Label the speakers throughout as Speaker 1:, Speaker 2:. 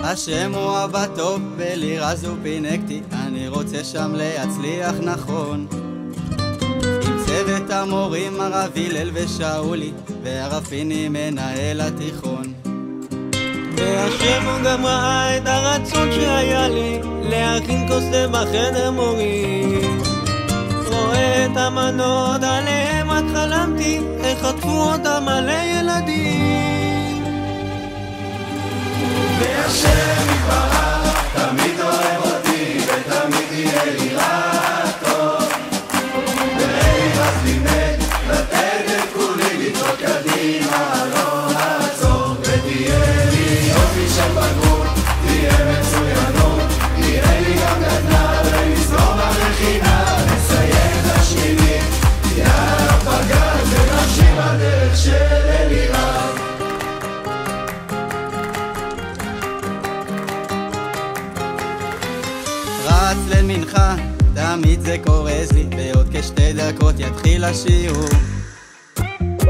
Speaker 1: השם הוא אבא טוב בלירז ופינקתי, אני רוצה שם להצליח נכון עם צוות המורים הרב הלל ושאולי והרב פיני מנהל התיכון.
Speaker 2: והשם הוא גם ראה את הרצון שהיה לי להכין כוס תה בחדר מורים. רואה את המנות עליהם רק חלמתי איך חטפו אותם מלא ילדים.
Speaker 3: והשם יתברך תמיד אוהב אותי ותמיד יהיה לי רק טוב. ולירז לימד לתת את כולי לצעוד קדימה לא לעצור. ותהיה לי יופי של בגרות, תהיה מצוינות, תהיה לי גם גדנה ולזרום המכינה. נסיים את השמיני, יאללה פגל ונמשיך בדרך של אלירז.
Speaker 1: רץ למנחה, תמיד זה קורז לי, בעוד כשתי דקות יתחיל השיעור.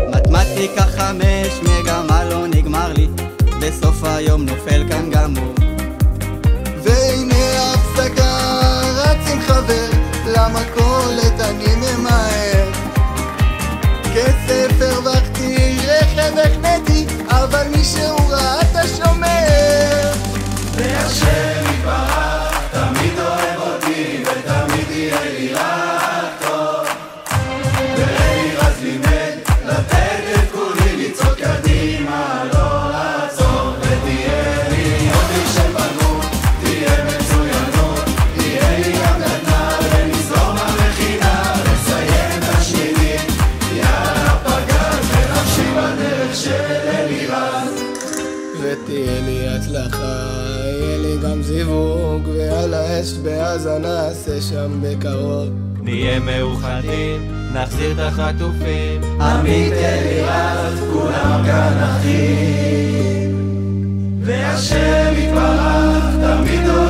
Speaker 1: מתמטיקה 5, מגמה לא נגמר לי, בסוף היום נופל כאן גמור.
Speaker 4: והנה הפסקה, רץ עם חבר, למכולת אני ממהר. כסף הרווחתי, רכב החנתי, אבל מישהו ראה את השומר.
Speaker 3: והשם יתברך תמיד אוהב אותי ותמיד יהיה לי רק טוב. ולירז לימד לתת את כולי לצעוד קדימה לא לעצור. ותהיה לי יופי של בגרות, תהיה מצוינות, תהיה לי גם גדנה ונזרום המכינה. נסיים את השמיני, יאללה פגל ונמשיך בדרך של אלירז.
Speaker 4: ותהיה לי הצלחה, יהיה לי גם זיווג, ועל האש בעזה נעשה שם בקרוב.
Speaker 2: נהיה מאוחדים, נחזיר את החטופים.
Speaker 3: עמית אלירז, כולם כאן אחים. והשם יתברך תמיד אוהב